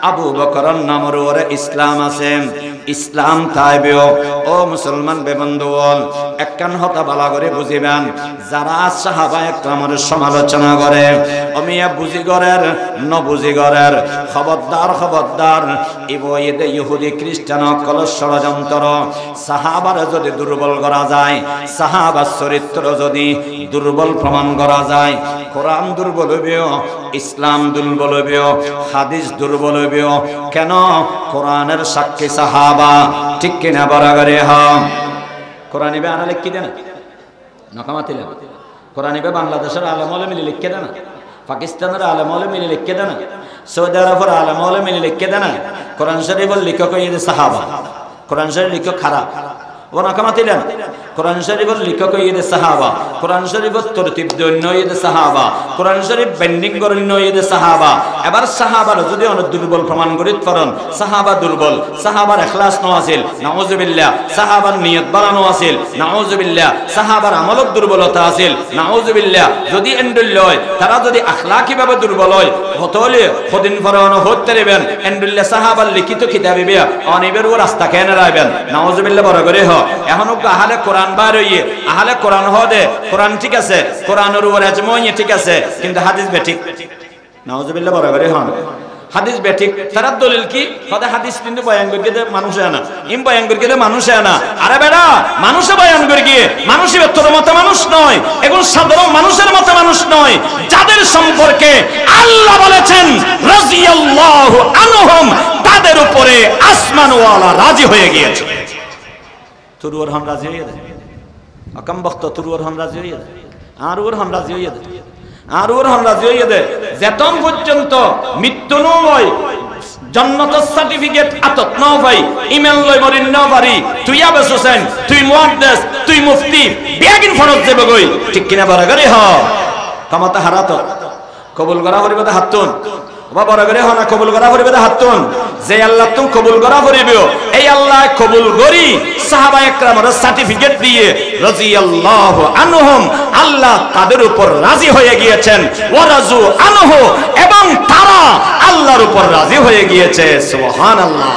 আবু বকরের নামের উপরে ইসলাম আছে ইসলাম তাইবেও ও মুসলমান বেবন্ধুগণ একখান হতা বালা করে বুঝিবেন যারা সাহাবায়ে কেরামের সমালোচনা করে অমিয়া বুঝিগরের নবুঝিগরের খবরদার ইবয়েদে ইহুদি খ্রিস্টান কলস ষড়যন্ত্র সাহাবার যদি দুর্বল করা যায় সাহাবার চরিত্র যদি দুর্বল প্রমাণ করা যায় কোরআন দুর্বল হইবেও ইসলাম দুর্বল হইবেও হাদিস দুর্বল হইবেও কেন কোরআনের সাক্ষী সাহাবা ঠিক কিনা বরাবরে হন কোরআন ইবে আনা লিখি দেন নকামাতিলেন কোরআন ইবে বাংলাদেশের আলেম ওলামা মিলে লিখে দেন পাকিস্তানের আলেম ওলামা মিলে লিখে দেন সৌদি আরবের আলেম ওলামা মিলে লিখে দেন কোরআন শরীফের লেখক হইছে সাহাবা কোরআন শরীফ লেখক খারাপ ও নকামাতিলেন কোরআন শরীফের লেখক হইছে সাহাবা কোরআন শরীফের তরতিব দন্য হইছে সাহাবা কোরআন শরীফ বেন্ডিং করন্য হইছে সাহাবা এবার সাহাবার যদি অনেক দুর্বল প্রমাণ করিত পারেন সাহাবা দুর্বল সাহাবার ইখলাস ন আছিল নাউজুবিল্লাহ সাহাবার নিয়ত বাড়ানো আছিল নাউজুবিল্লাহ সাহাবার আমলত দুর্বলতা আছিল নাউজুবিল্লাহ যদি এন্ডুল লয় তারা যদি আখলাকি ভাবে দুর্বল হয় হতলে খদিন ফরানো হতে পারবেন এন্ডুল্লাহ সাহাবার লিখিত কিতাবে বিয়া অনিবের ও রাস্তা কেন রাখবেন নাউজুবিল্লাহ বড় করে হ এখনো আহলে কোরআন বার হইয়ে আহলে কোরআন হদে কোরআন ঠিক আছে কোরআনের উপর আজময় ঠিক আছে কিন্তু হাদিস বেঠিক নাউজুবিল্লাহ বড় করে হন হাদিস বেঠিক তার দলিল কি কথা হাদিস কিন্তু বয়ান করে দে মানুষে আনা ইম বয়ান করে দে মানুষে আনা আরে বেটা মানুষে বয়ান করে গিয়ে মানুষই তোর মত মানুষ নয় এখন সাধারণ মানুষের মত মানুষ নয় যাদের সম্পর্কে আল্লাহ বলেছেন রাদিয়াল্লাহু আনহুম তাদের উপরে আসমানওয়ালা রাজি হয়ে গিয়েছে তুরুর হন রাজি হয়ে যায় আকাম বক্ত তুরুর হন রাজি হয়ে যায় আর ওর হন রাজি হয়ে যায় আর ওর হন রাজি হয়ে যায় যেতন পর্যন্ত মৃত্যু নয় জান্নাতের সার্টিফিকেট আতত ন ভাই ইমেল লই মরিন ন পারি তুই আবেস হোসেন তুই মুহাদ্দিস তুই মুফতি বেগিন ফরজ দেবে গই ঠিক কিনা বরাবরই হ কামাতা হারাত কবুল করা পরিবতে হাতুন বা বরাবরই হ না কবুল করা পরিবতে হাতুন যে আল্লাহ তুমি কবুল করা পরিবেও এই আল্লাহ কবুল করি সাহাবায়ে কেরামের সার্টিফিকেট দিয়ে রাদিয়াল্লাহু আনহুম আল্লাহ তাদের উপর রাজি হয়ে গিয়েছেন ওয়া রাজু আনহু এবং তারা আল্লাহর উপর রাজি হয়ে গিয়েছে সুবহানাল্লাহ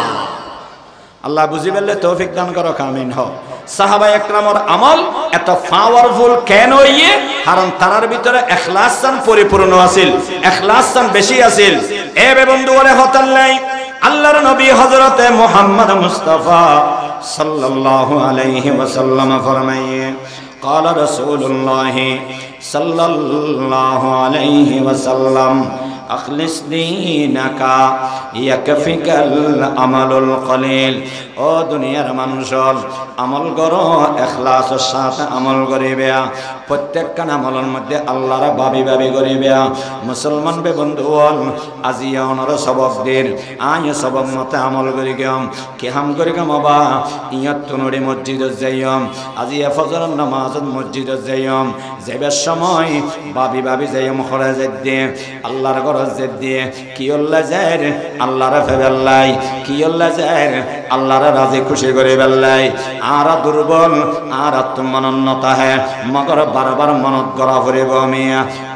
আল্লাহ বুঝি বললে তৌফিক দান করো আমিন হ সাহাবায়ে কেরামের আমল এত পাওয়ারফুল কেন হইয়ে কারণ তারার ভিতরে ইখলাস পরিপূর্ণ আছিল ইখলাস বেশি আছিল এ বন্ধু বলে হতাল নাই আল্লাহর নবী হযরতে মুহাম্মদ মুস্তাফা সাল্লাল্লাহু আলাইহি ওয়াসাল্লাম ফরমায়ে قال رسول الله صلى الله عليه وسلم أخلص دينك يكفيك العمل القليل ও দুনিয়ার মানুষ আমল করো ইখলাসের সাথে আমল করিবে প্রত্যেকটা আমলের মধ্যে আল্লাহর ভাবি ভাবি করিবে মুসলমান বে বন্ধু আজিয়া ওনার সবক দিন আয় সবক মতে আমল করি গম কি হাম করি গম বাবা ইয়াত তুনড়ি মসজিদে যাইম আজিয়া ফজরের নামাজত মসজিদে যাইম যাইবার সময় ভাবি ভাবি যাইম খরে যাইতে আল্লাহর ঘর যাইতে কি আল্লাহ যায় আল্লাহর ফেবেলাই কি আল্লাহ যায় আল্লাহর রাজি খুশি করে বেল্লাই আর দুর্বল আর আত্মমানন্যতা হে মগর বারবার মনত করা পড়িব আমি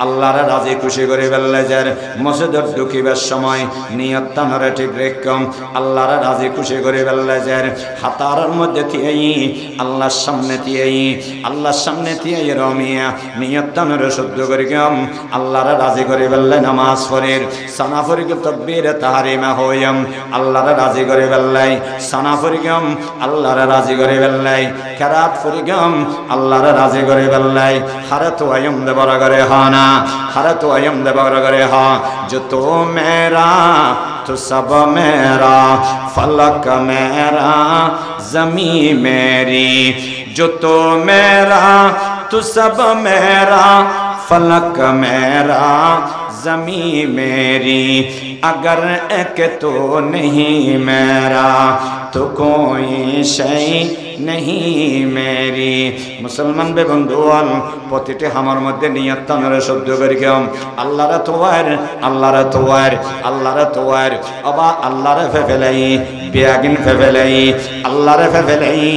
আল্লাহর রাজি খুশি করে বেল্লাই যার মসজিদের ঢুকিবার সময় নিয়ত তানরে ঠিক রেখম আল্লাহর রাজি খুশি করে বেল্লাই যার হাতার মধ্যে থিয়েই আল্লাহর সামনে থিয়েই আল্লাহর সামনে থিয়েই রমিয়া নিয়ত তানরে শুদ্ধ করে গম আল্লাহর রাজি করে বেল্লাই নামাজ পড়ের সানা ফরিক তাকবীর তাহরিমা হইম আল্লাহর রাজি করে বেল্লাই সানা ফরিগম আল্লাহর রাজি করে বেল্লাই কেরাত ফরিগম আল্লাহর রাজি করে বেল্লাই হারে তো আয়ম দে বড় করে হানা হারে তো আয়ম দে বড় করে হা जो तो मेरा तो सब मेरा फलक मेरा ज़मीन मेरी जो तो मेरा तो सब मेरा फलक मेरा ज़मीन मेरी अगर एक तो नहीं मेरा तो कोई शै नहीं मेरी मुसलमान बे बंधुआन प्रतिटे हमार मध्य नियत तानरे शब्द करिकम अल्लाहर तोवार अल्लाहर तोवार अल्लाहर तोवार अबा अल्लाहर फेफेलाई बेगिन फेफेलाई अल्लाहर फेफेलाई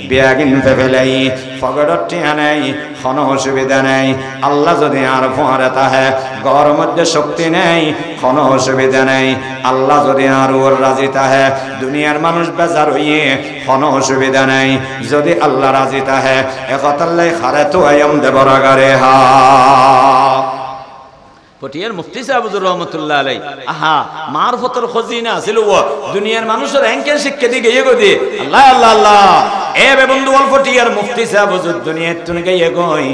बेगिन फेफेलाई ফগড়ত টিয়া নেই কোনো অসুবিধা নেই আল্লাহ যদি আর ফোয়ারে তাহে ঘর মধ্যে শক্তি নেই কোনো অসুবিধা নেই আল্লাহ যদি আর ওর রাজি তাহে দুনিয়ার মানুষ বেজার হইয়ে কোনো অসুবিধা নেই যদি আল্লাহ রাজি তাহে একতাল্লাই খারে তো আয়ম দেবরাগারে হা পটিয়ার মুফতি সাহেব হুজুর রহমাতুল্লাহ আলাইহি আহা মারফতের খজিনা ছিল ও দুনিয়ার মানুষের এঙ্কেল শিক্ষা দিয়ে গিয়ে গদি আল্লাহ আল্লাহ আল্লাহ এ বে বন্ধু অল পটিয়ার মুফতি সাহেব হুজুর দুনিয়ার তুন গিয়ে গই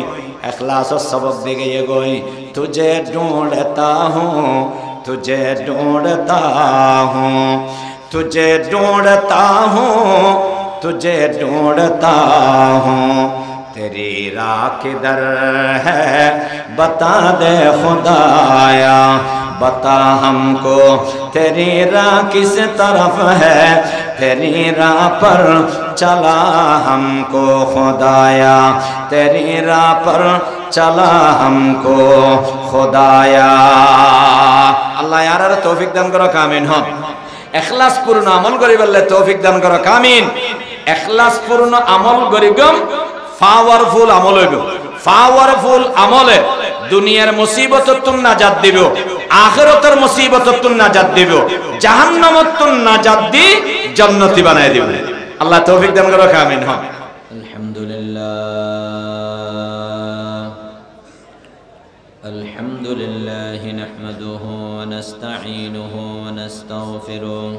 इखलास और सबक दे गए गोई तुझे ढूंढता हूँ तुझे ढूंढता हूँ तुझे ढूंढता हूँ तुझे ढूंढता हूँ तेरी राह किधर है बता दे खुदाया बता हमको तेरी राह किस तरफ है तेरी राह पर चला हमको खुदाया तेरी राह पर चला हमको खुदाया अल्लाह यार तौफीक दान करो कामिन हो इखलास पूर्ण अमल करी बल्ले तौफीक दान करो कामिन इखलास पूर्ण अमल करिगम पावरफुल अमल হইব পাওয়ারফুল আমলে দুনিয়ার মুসিবতত তুন নাজাত দিব আখিরাতের মুসিবতত তুন নাজাত দিব জাহান্নামত তুন নাজাত দি জান্নাতি বানায় দিব আল্লাহ তৌফিক দান করো আমিন হ্যাঁ আলহামদুলিল্লাহ নাহমাদুহু ওয়া নাস্তাঈনুহু ওয়া নাস্তাগফিরুহ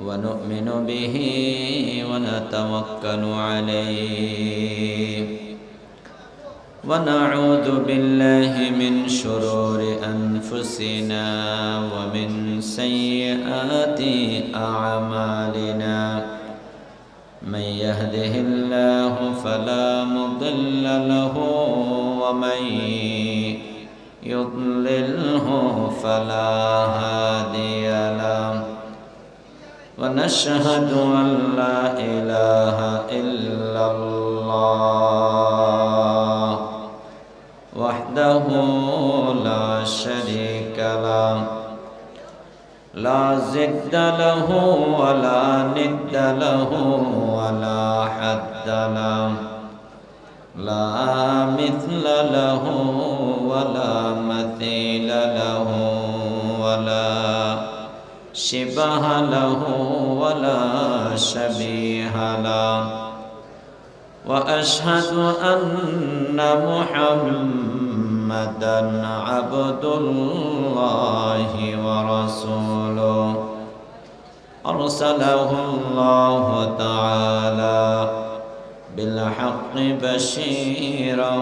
ونؤمن به ونتوكل عليه ونعوذ بالله من شرور أنفسنا ومن سيئات أعمالنا من يهده الله فلا مضل له ومن يضلله فلا هادي له ونشهد أن لا إله إلا الله وحده لا شريك له لا ضد له ولا ند له ولا حد له لا مثل له ولا مثيل له ولا شبه له ولا شبيه له وأشهد أن محمدًا عبد الله ورسوله أرسله الله تعالى بالحق بشيرا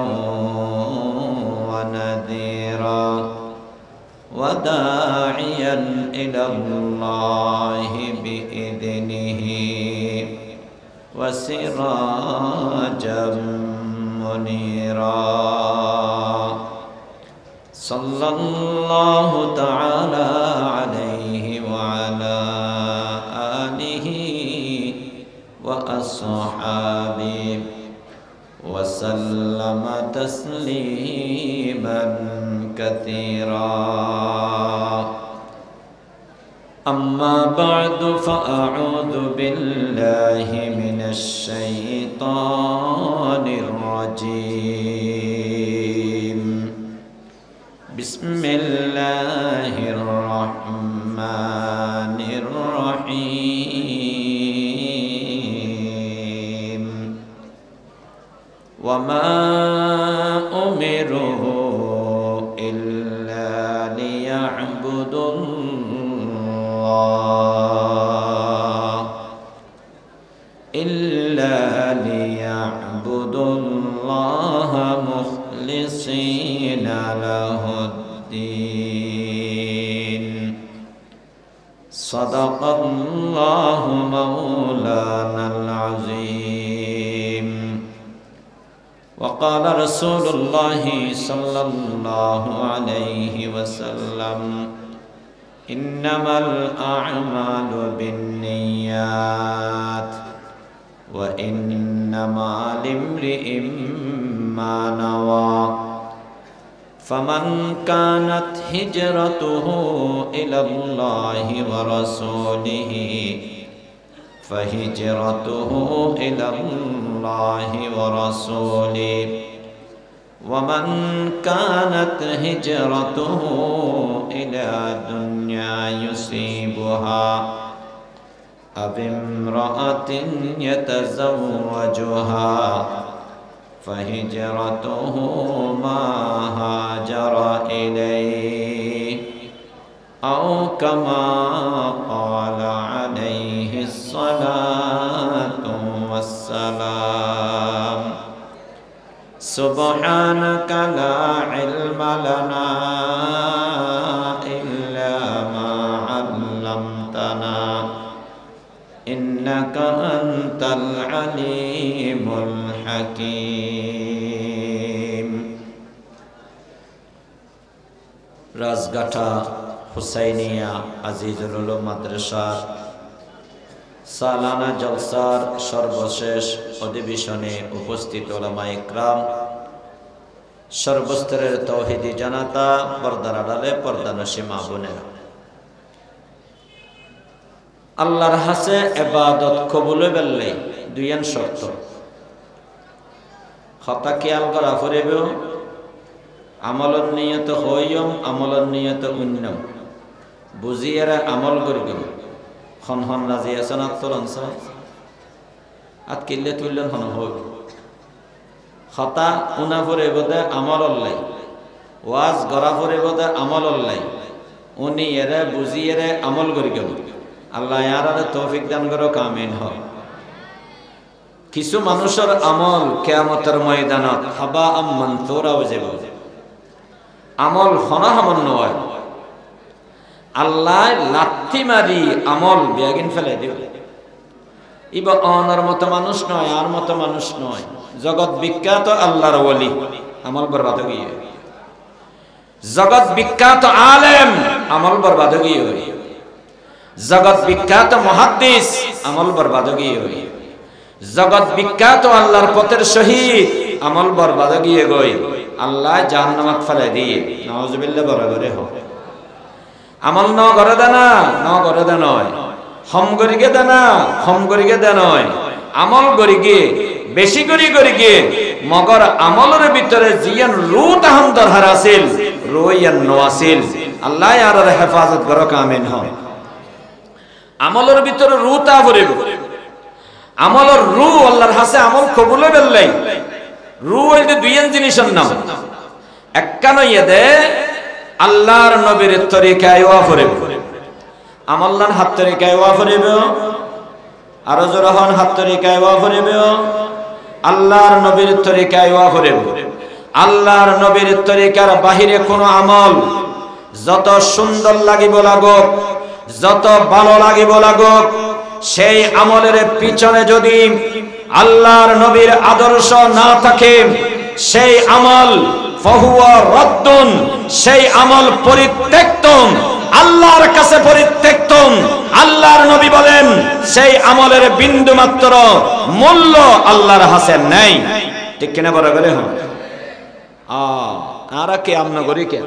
ونذيرا وداعيا إلى الله بإذنه وسراجا منيرا صلى الله تعالى عليه وعلى آله وأصحابه وسلم تسليما كثيرا أما بعد فأعوذ بالله من الشيطان الرجيم بسم الله الرحمن الرحيم وما أمروا إلا ليعبدوا الله مخلصين له الدين صدق الله مولانا العظيم وقال رسول الله صلى الله عليه وسلم إنما الأعمال بالنيات وإنما لامرئ ما نوى فمن كانت هجرته إلى الله ورسوله فهجرته إلى الله ورسوله ومن كانت هجرته إلى دنيا يصيبها أو امرأة يتزوجها فهجرته ما هاجر إليه أو كما قال عليه الصلاة والسلام سبحانك لا علم لنا إلا ما علمتنا إنك أنت العليم الحكيم রাজগাঠা হুসাইনিয়া আজিজুল উলুম মাদ্রাসার সালানা জলসার সর্বশেষ অধিবেশনে উপস্থিত উলামায়ে ইকরাম, সর্বস্তরের তৌহিদি জনতা, পর্দার আড়ালে পর্দানশী মা বোনেরা, আল্লাহর হাসে ইবাদত কবুল বেললে দুইয়ান শর্ত। হতা খেয়াল করা ফুরিব, আমলর নিয়ত হইয়ম, আমলর নিয়ত উন্নম, বুঝিয়ারা আমল করি গেল। হন হন রাজি আছেন আত্মরঞ্চ আত কিনলে তুললেন হন হইব। হতা উনা ফুরে বোধে আমল অল্লাই, ওয়াজ গড়া ফুরে বোধে আমল অল্লাই, উনি এরে বুঝিয়েরে আমল করি গেল। আল্লাহ ইয়ার তৌফিক দান করো, কামিন হয়। কিছু মানুষের আমল কিয়ামতের ময়দানত হাবা আম মানসুরা হয়ে যাব। আমল হনা সামান্য হয়, আল্লাহ লাথি মারি আমল বিয়াগিন ফেলে দেব। ইবা অনার মতো মানুষ নয়, আর মতো মানুষ নয়, জগৎ বিখ্যাত আল্লাহর ওলি, আমল বরবাদ গিয়ে। জগৎ বিখ্যাত আলেম, আমল বরবাদ গিয়ে। জগৎ বিখ্যাত মুহাদ্দিস, আমল বরবাদ গিয়ে। জগৎ বিখ্যাত আল্লাহর পথের শহীদ, আমল বরবাদ গিয়ে গই আল্লাহ জাহান্নামত ফেলে দিয়ে। নাউজুবিল্লাহ বলা করে হোক। আমল ন করে দেনা, ন করে দে নয়, হম করিকে দেনা, হম করিকে দে নয়, আমল করিকে বেশি করিকে মগর আমলের ভিতরে জিয়ান রু তাহাম দরহার আছিল, রুইয়ান নো আছিল। আল্লাহ আর হেফাজত করো, কামিন হয়। আমলের ভিতরে রু তা ভরিব, আমলের রু আল্লাহর হাসে আমল কবুলে বেললাই। রু হইতে দুইয়ান জিনিসের নাম। একখান ইয়েদে আল্লাহর নবীর তরিকায় ওয়া ফরিব, আমল্লান হাত তরিকায় ওয়া ফরিব, আরো জোরহন হাত তরিকায় ওয়া ফরিব, আল্লাহর নবীর তরিকায় ওয়া ফরিব। আল্লাহর নবীর তরিকার বাহিরে কোনো আমল যত সুন্দর লাগিব লাগুক, যত ভালো লাগিব লাগুক, সেই আমলের পিছনে যদি আল্লাহর নবীর আদর্শ না থাকে, সেই আমল ফাহুয়া রাদ্দুন, সেই আমল পরিত্যক্ত, আল্লাহর কাছে পরিত্যক্ত। আল্লাহর নবী বলেন সেই আমলের বিন্দু মাত্র মূল্য আল্লাহর হাসে নাই। ঠিক কিনা বলা গেলে হন আরা কে আমনা করি কে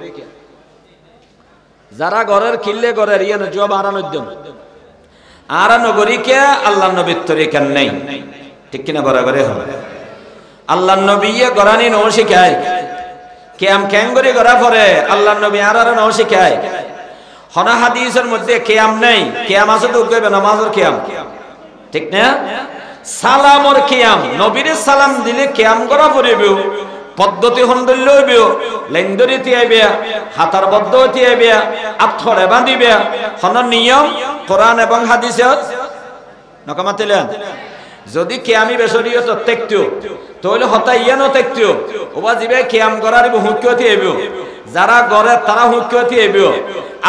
যারা ঘরের কিল্লে ঘরের ইয়ে জব আরানোদ্যম আর নগরীকে আল্লাহ নবীর তরিকা নেই। ঠিক কিনা বরাবরে হবে। আল্লাহ নবী গরানি নৌ শিখায়, কেয়াম ক্যাঙ্গরি গড়া পরে আল্লাহ নবী আর নৌ শিখায়। হনা হাদিসের মধ্যে কেয়াম নেই, কেয়াম আছে তো কইবে নামাজের কেয়াম, ঠিক না? সালামর কেয়াম, নবীর সালাম দিলে কেয়াম করা পড়িবে, পদ্ধতি হন্দল লইবে, লেন্দরি তিয়াইবে, হাতার বদ্ধ তিয়াইবে, আথরে বাঁধিবে। হন নিয়ম কোরআন এবং হাদিসত নকমাতিলেন। যদি কেয়ামি বেসরিয়ত তেকতিও তাহলে হতা ইয়ানো তেকতিও ওবা জিবে কেয়াম করার হুঁকিয়তি আইবিও। যারা গড়ে তারা হুঁকিয়তি আইবিও,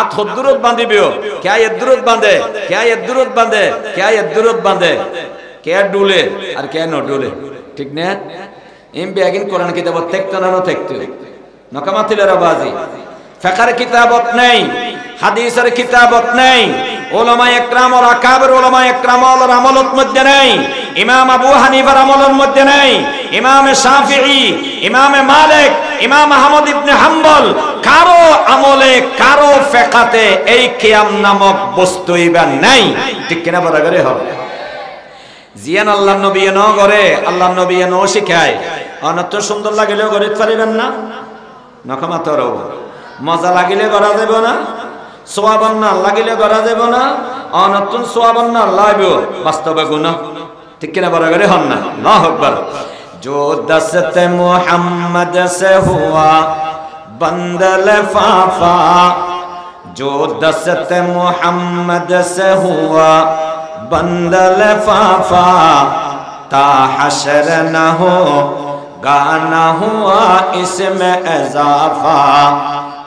আত হদ্দুরত বাঁধিবিও। কে এদ্দুরত বাঁধে, কে এদ্দুরত বাঁধে, কে এদ্দুরত বাঁধে, কে ডুলে আর কে ন ডুলে, ঠিক না? এম বেগিন কোরআন কিতাবত তেকতো না তেকতিও নকমাতিলের বাজি। ফিকহের কিতাবত নেই, হাদিসের কিতাবত নেই, উলামায়ে ইকরাম আর আকাবির উলামায়ে ইকরামের আমলত মধ্যে নেই, ইমাম আবু হানিফার আমলের মধ্যে নেই, ইমাম শাফিঈ, ইমাম মালিক, ইমাম আহমদ ইবনে হাম্বল কারো আমলে কারো ফিকহাতে এই কিয়াম নামক বস্তুই বা নাই। ঠিক কিনা বলা গরে হবে। জিয়ান আল্লাহ নবী ন করে আল্লাহ নবী ন শিখায় অনত সুন্দর লাগিলেও গড়িতে পারিবেন না নখমাতর মজা লাগিলে গড়া যাব না সোয়াবান্না লাগিলে গড়া যাব না অনতুন সোয়াবান্না লাগবে বাস্তবে গুণ ঠিক কিনা বড় করে হন না আল্লাহু আকবার जो दस्त मोहम्मद से हुआ बंद लिफाफा जो दस्त मोहम्मद से हुआ बंद लिफाफा ता हशर न हो गाना हुआ इसमें इजाफा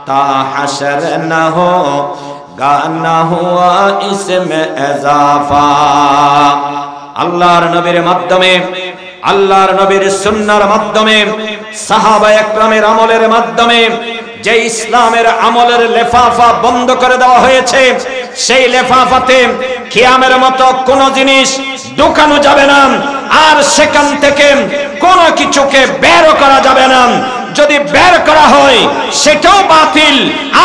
ता हशर न हो गाना हुआ इसमें इजाफा আল্লাহর নবীর মাধ্যমে আল্লাহর নবীর সুন্নাহর মাধ্যমে সাহাবায়ে একরামের আমলের মাধ্যমে যে ইসলামের আমলের লেফাফা বন্ধ করে দেওয়া হয়েছে সেই লেফাফাতে কিয়ামের মতো কোন জিনিস ঢোকানো যাবে না আর সেখান থেকে কোন কিছুকে বের করা যাবে না যদি বের করা হয় সেটাও বাতিল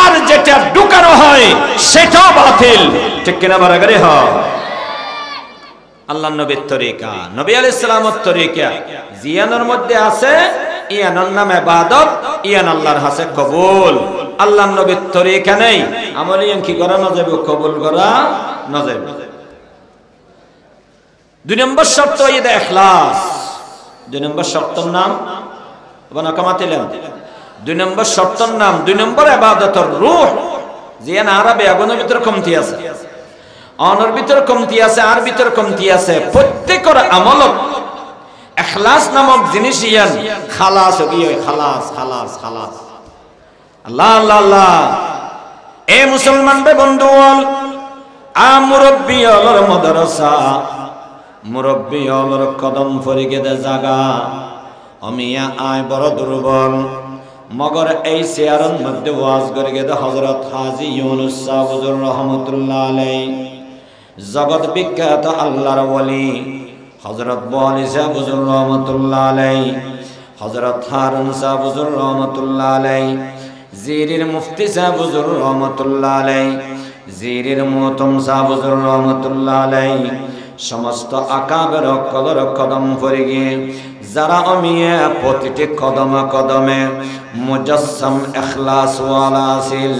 আর যেটা ঢোকানো হয় সেটাও বাতিল ঠিক কিনা বরাবরই হয় আল্লাহর নবীর তরিকা নবী আলাইহিস সালামের তরিকা জিয়ানের মধ্যে আছে ইয়ানের নাম ইবাদত ইয়ান আল্লাহর কাছে কবুল আল্লাহর নবীর তরিকা নেই আমল ইয়ান কি করা না যাবে কবুল করা না যাবে দুই নম্বর শর্ত এটা ইখলাস দুই নম্বর শর্তের নাম বনা কামাতিলেন দুই নম্বর শর্তের নাম দুই নম্বর ইবাদতের রূহ জিয়ান আরবে আগুনের ভিতর কমতি আছে অনর ভিতর কমতি আছে আর ভিতর কমতি আছে প্রত্যেকের আমলত ইখলাস নামক জিনিস ইয়ান খালাস হবি খালাস খালাস খালাস আল্লাহ আল্লাহ আল্লাহ এ মুসলমান বে বন্ধুগণ আ মুরব্বি অলর মাদ্রাসা মুরব্বি অলর কদম ফরিকে দে জাগা অমিয়া আয় বড় দুর্বল মগর এই সিয়ারন মধ্যে ওয়াজ করে গেদে হযরত হাজী ইউনুস সাহেব হুজুর রহমাতুল্লাহ আলাইহি জগৎ বিখ্যাত আল্লাহর ওলি হযরত বলি সাহেব হুজুর রহমাতুল্লাহ আলাইহি হযরত হারুন সাহেব হুজুর রহমাতুল্লাহ আলাইহি জিরির মুফতি সাহেব হুজুর রহমাতুল্লাহ আলাইহি জিরির মুহতম সাহেব হুজুর রহমাতুল্লাহ আলাইহি সমস্ত আকাবের কদর কদম পড়ে গিয়ে যারা অমিয়ে প্রতিটি কদমে কদমে মুজাসসাম ইখলাস ওয়ালা আসিল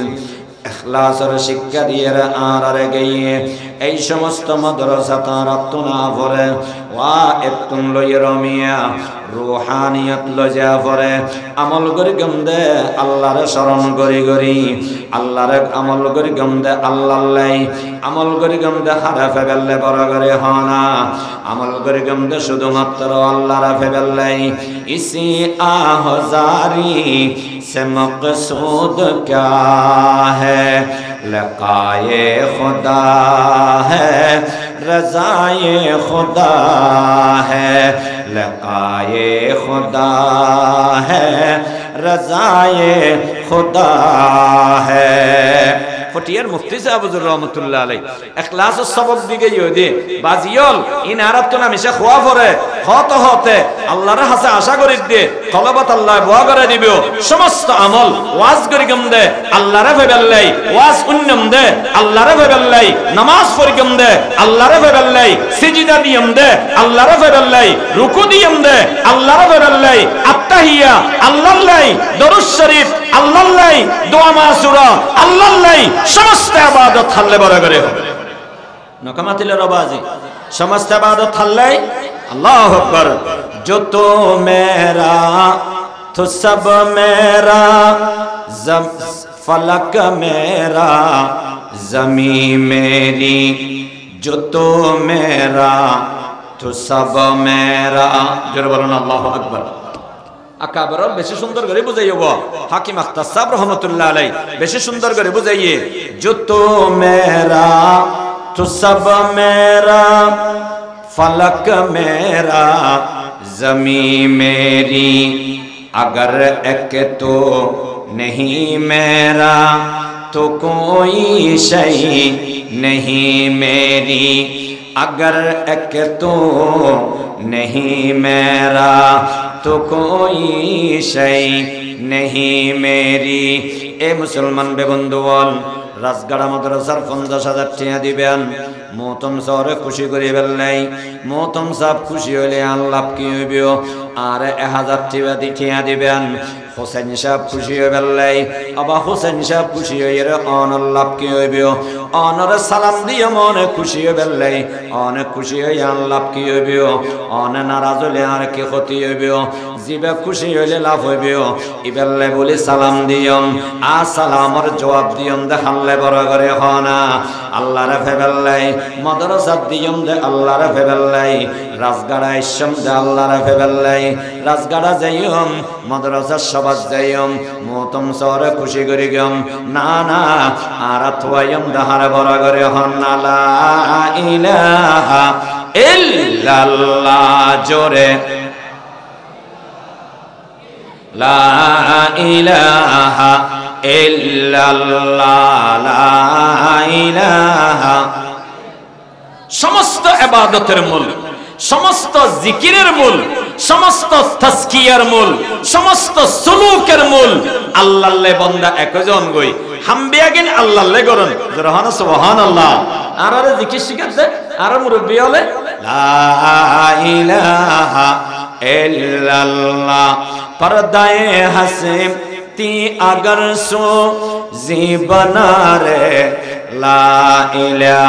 ইখলাসের শিক্ষা দিয়ে আর গিয়ে এই সমস্ত মাদ্রাসা তার আত্মনা ভরে ওয়া এতুন লইর মিয়া রূহানিয়ত লজা ভরে আমল করি গমদে আল্লাহর শরণ করি করি আল্লাহর আমল করি গমদে আল্লাহলাই আমল করি গমদে হারাফে গেলে বড় করে হনা আমল করি গমদে শুধুমাত্র আল্লাহর ফেবেলাই ইসি আহজারি से मकसूद क्या है लकाए खुदा है रज़ाए खुदा है लकाए खुदा है रज़ाए खुदा है ফটিয়ার মুফতি সাহেব হুজুর রহমাতুল্লাহ আলাইহি ইখলাসের সবক দিকে ইয়ে বাজিয়ল ইন আরাত না মিশা খোয়া পড়ে হতে হতে আল্লাহর কাছে আশা করি দে কলবত আল্লাহ দোয়া করে দিবেও সমস্ত আমল ওয়াজ করি গম দে আল্লাহরে ফেবেলাই ওয়াজ উন্নম দে আল্লাহরে ফেবেলাই নামাজ পড়ি গম দে আল্লাহরে ফেবেলাই সিজদা দিয়ম দে আল্লাহরে ফেবেলাই রুকু দিয়ম দে আল্লাহরে ফেবেলাই আত্তাহিয়া আল্লাহলাই দরুদ শরীফ আল্লাহলাই দোয়া মাসুরা আল্লাহলাই সমস্ত ইবাদত হাল্লে বড় করে নকমাতিলের আওয়াজে সমস্ত ইবাদত হাল্লে আল্লাহু আকবার जो तो मेरा तो सब मेरा फलक मेरा ज़मीं मेरी जो तो मेरा तो सब मेरा जरा बोलो ना अल्लाहु अकबर আকাবর বেশি সুন্দর করে বুঝাইব হাকিম আখতার সাহেব রহমাতুল্লাহ আলাইহি বেশি সুন্দর করে বুঝাইয়ে जो तो मेरा तो सब मेरा फलक मेरा ज़मीं मेरी अगर एक तो नहीं मेरा तो कोई शय नहीं मेरी अगर एक तो नहीं मेरा तो कोई शय नहीं मेरी ए मुसलमान बे बंधुगण রাজগাড়া মাদ্রাসার 50,000 টাকা দিবেন মহতম সাহেব খুশি করে ফেললেই মহতম সাহেব খুশি হইলে আল্লাহ কি হইবে আর 1000 টাকা দিবেন হোসেন সাহেব খুশি হয়ে ফেললেই আবার হোসেন সাহেব খুশি হয়ে আল্লাহ কি হইবে অনর সালাম দিয়ে মনে খুশি হয়ে ফেললেই অনেক খুশি হয়ে আল্লাহ কি হইবে অনে নারাজ হলে আর কি ক্ষতি হইবে জিবে খুশি হইলে লাভ হইবে ইবেললে বলি সালাম দিয়ম আসসালামর জবাব দিয়ম দেখালে বড় করে হনা আল্লাহ রে ফেবেললাই মাদ্রাসা দিয়ম দে আল্লাহ রে ফেবেললাই রাজগাড়া ইসম দে আল্লাহ রে ফেবেললাই রাজগাড়া যাইয়ম মাদ্রাসার সবাজ যাইয়ম মহতম সরে খুশি করি গম না না আর থুয়াইয়ম দেখার বড় করে হনা লা ইলাহা ইল্লাল্লাহ জোরে লা ইলাহা ইল্লাল্লাহ লা ইলাহা সমস্ত ইবাদতের মূল সমস্ত জিকিরের মূল সমস্ত তাজকিয়ার মূল সমস্ত সুলুকের মূল আল্লাহর বান্দা একজন গই হামবিয়াগিন আল্লাহর গরন জরহানা সুবহানাল্লাহ আর আর জিকির শিখাতে আর মুরব্বি হলে লা ইলাহা ইল্লাল্লাহ पर्दाए हसे ती अगर सो जी बना रे ला इला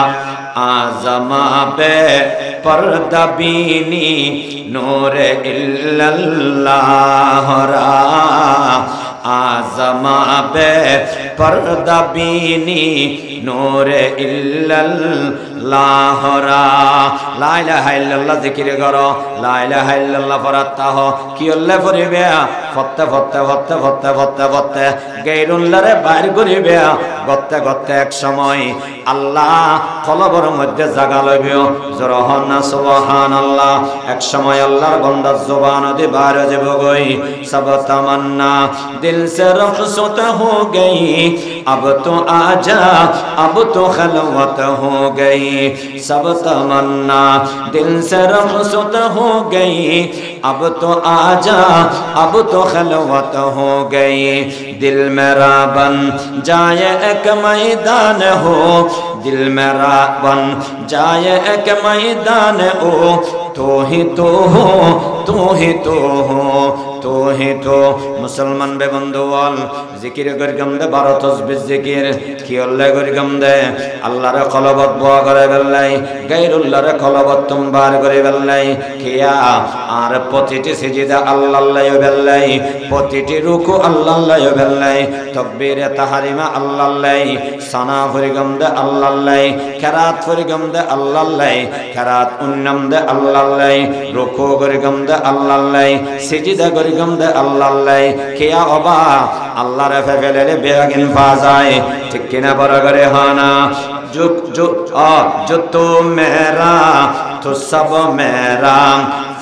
आजमा बे पर्दा बीनी नूर इल्लल्लाह रा आजमा बे पर्दा बीनी नूर इल्लल्लाह रा ला इलाहा इल्लल्लाह जिकिर करो ला इलाहा इल्लल्लाह फरता हो कि अल्लाह फरिबे फत्ते फत्ते फत्ते फत्ते फत्ते फत्ते गैरुल्लाहरे বাইর করিবে গতে গতে এক সময় আল্লাহ কলবের মধ্যে জাগা লইবে জরহানা সুবহানাল্লাহ এক সময় আল্লাহর বান্দা জবান দিয়ে বাইর যাব গই সব তামান্না দিল সে রখসত হো গই अब तो आजा अब तो खलवत हो गई सब तमन्ना दिल से रखसत हो गई अब तो आजा अब तो खलवत हो गई दिल मेरा बन जाए एक मैदान हो दिल मेरा बन जाए एक मैदान हो तो ही तो हो तो ही तो हो तो ही तो मुसलमान बेबंदुवाल जिकिर गरगम दे 12 तसबीह जिकिर कि अल्लाह गरगम दे अल्लाह रे कलबत बुआ करे बेल्लाई गायरुल्लाह रे कलबत तुम बार करे बेल्लाई किया আর প্রতিটি সিজদা আল্লাহ আল্লাহ বেল্লাই প্রতিটি রুকু আল্লাহ আল্লাহ বেল্লাই তাকবীরে তাহরিমা আল্লাহ আল্লাহ সানা ফরিগম দে আল্লাহ আল্লাহ কিরাত ফরিগম দে আল্লাহ আল্লাহ কিরাত উন্নম দে আল্লাহ আল্লাহ রুকু গরগম দে আল্লাহ আল্লাহ সিজদা গরগম দে আল্লাহ আল্লাহ কিয়া অবা আল্লাহ রে ফেলেলে বেয়াগিন ফাজায় ঠিক কিনা বড় করে হানা जो तो मेरा तो सब मेरा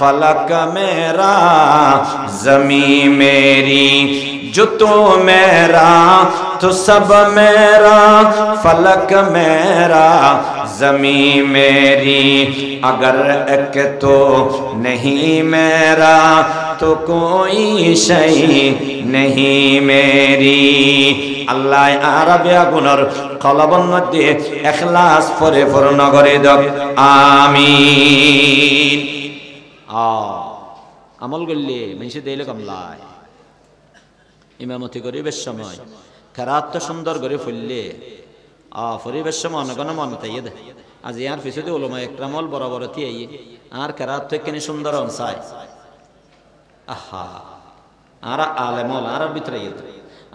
फलक मेरा जमी मेरी जो तो मेरा तो सब मेरा फलक मेरा जमी मेरी अगर एक तो नहीं मेरा तो कोई शई नहीं मेरी আল্লাহ আরবিয়া গুণর কলবন মধ্যে ইখলাস পরে পূর্ণ করে দাও আমিন আমল করলে মানুষে দিলে কমলায় ইমামতি করিবের সময় কেরাত তো সুন্দর করে ফুললে পরিবেশ সময় অনগণ মন তাইয়ে দে আজ ইয়ার পিছনে ওলমা একরামল বড় বড় থিয়ে আর কেরাত তো কেন সুন্দর অনসায় আহা আর আলেমল আর ভিতরে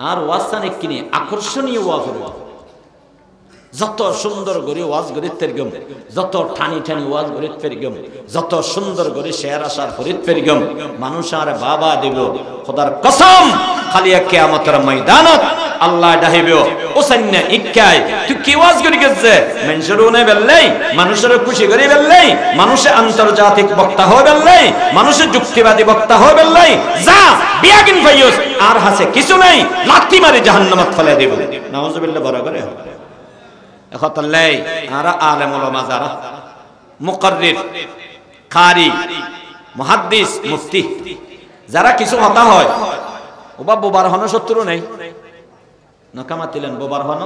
আর ওয়াসান কিনে আকর্ষণীয় ওয়াজ যত সুন্দর করে ওয়াজ করে তেরগম যত ঠানি ঠানি ওয়াজ করে তেরগম যত সুন্দর করে শেয়ার আসার ফরিদ তেরগম মানুষ আর বাবা দেব খোদার কসম খালি কিয়ামতের ময়দানত আল্লাহ ডাহিবে ওসান্না ইক্কাই তুই কি ওয়াজ করে গেছে মানুষেরনে বেল্লাই মানুষের খুশি করে বেল্লাই মানুষে আন্তর্জাতিক বক্তা হয় বেল্লাই মানুষে যুক্তিবাদী বক্তা হয় বেল্লাই যা বিয়াগিন ফাইয়ুস আর হাসে কিছু নাই লাথি মারি জাহান্নামত ফেলে দেব নাউজুবিল্লাহ বড় করে এখতাল্লাই আর আলেম উলামা যারা মুকাররির কারি মুহাদ্দিস মুফতি যারা কিছু কথা হয় ওবা বোবার হন শত্রু নেই নকামাতিলেন বোবার হন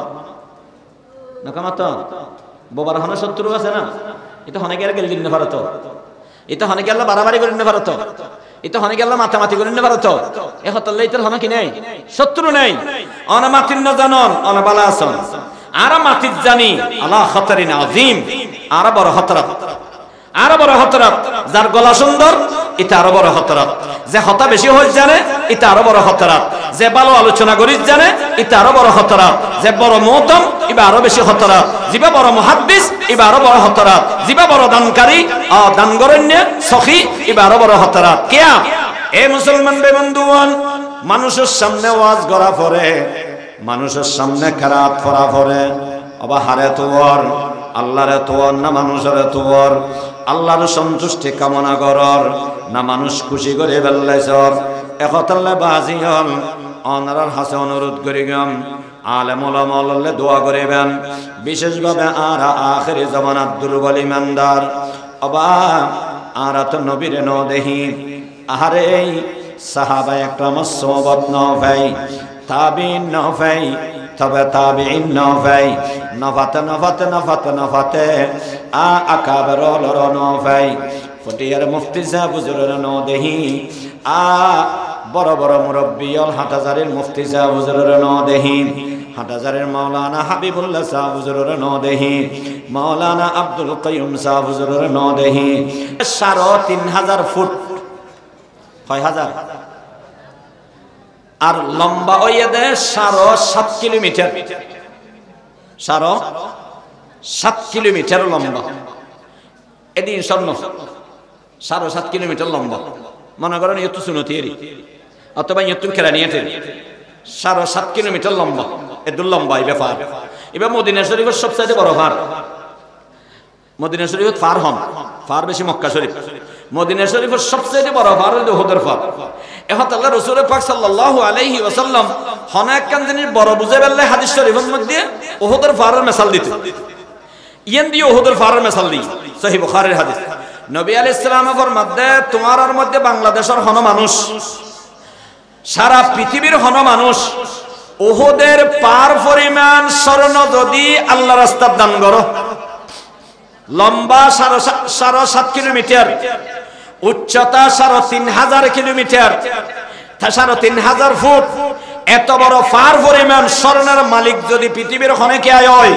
নকামাত বোবার হনে শত্রু আছে না, এটা হনে গেলে গেল দিন ভারত, এটা হনে গেল বাড়াবাড়ি করেন না ভারত, এটা হনে গেল মাতামাতি করেন না ভারত, এ হতল্লে ইতার হনে কি নেই শত্রু নেই। অনা মাতির না জানন অনা বালা আসন, আর মাতির জানি আলা খতরিন আজিম, আর বড় হতরত, আর বড় হতরত। যার গলা সুন্দর এটা আরো বড় হতরত, যে হতা বেশি হয়ে জানে এটা আরো বড় হতরত, যে ভালো আলোচনা করিস জানে এটা আরো বড় হতরত, যে বড় মুহতম ইবা আরো বেশি হতরত, জিবা বড় মুহাদ্দিস ইবা আরো বড় হতরত, জিবা বড় দানকারী দানগরণ্য সখী ইবা আরো বড় হতরত। কিয়া এ মুসলমান বেবন্ধুগণ, মানুষের সামনে ওয়াজ করা পড়ে, মানুষের সামনে কেরাত পড়া পড়ে, অবা হারে তোর আল্লাহরে তোর না মানুষের তোর, আল্লাহর সন্তুষ্টি কামনা করর না মানুষ খুশি করে বেল্লাইছর। একতাল্লে বাজি হল অনারার হাসে অনুরোধ করি গম আলেম ওলামালে দোয়া করিবেন, বিশেষভাবে আর আখেরি জামানাত দুর্বল ইমানদার অবা আর তো নবীরে ন দেহি আহারে এই সাহাবায়ে একরাম সোহবত ন ভাই, তাবিন ন ভাই, তবে তাবিন ন ভাই, নফাতে নফাতে নফাতে নফাতে আকাবের লর ন ভাই, ফটিয়ার মুফতি সাহেব হুজুরের ন দেহি বড় বড় মুরব্বী অল হাটহাজারের মুফতি সাহেব হুজুরের ন দেহি, হাটহাজারের মাওলানা হাবিবুল্লাহ সাহেব হুজুরের ন দেহি, মাওলানা আব্দুল কাইয়ুম সাহেব হুজুরের ন দেহি। ৩,৫০০ ফুট ৬,০০০ আর লম্বা হইয়া দেয় ৭.৫ কিলোমিটার, ৭.৫ কিলোমিটার লম্বা। এদিন স্বর্ণ ৭.৫ কিলোমিটার লম্বা, মনে করেন এত সুনতিরি অথবা এতুন কেরানিয়াতে ৭.৫ কিলোমিটার লম্বা, এদুল লম্বা এই ব্যাপার। এবার মদিনা শরীফের সবচাইতে বড় ফার, মদিনা শরীফ ফার হন ফার বেশি মক্কা শরীফ, মদিনা শরীফের সবচেয়ে বড় ফার হলো উহুদের ফার। এখন আল্লাহ রাসূল পাক সাল্লাল্লাহু আলাইহি ওয়াসাল্লাম হনাক কান জিনিস বড় বুঝে বললে হাদিস শরীফের মধ্যে উহুদের ফারের মিসাল দিতে, ইয়ান দিয়ে উহুদের ফারের মিসাল দি সহিহ বুখারীর হাদিস। নবী আলাইহিস সালামের ফরমাতে তোমার আর মধ্যে বাংলাদেশের হন মানুষ, সারা পৃথিবীর হন মানুষ, উহুদের পার পরিমাণ স্বর্ণ যদি আল্লাহর রাস্তায় দান করো, লম্বা ৭.৫ কিলোমিটার, উচ্চতা ৩,৫০০ কিলোমিটার, ৩,৫০০ ফুট, এত বড় পার পরিমাণ স্বর্ণের মালিক যদি পৃথিবীর অনেকে হয়,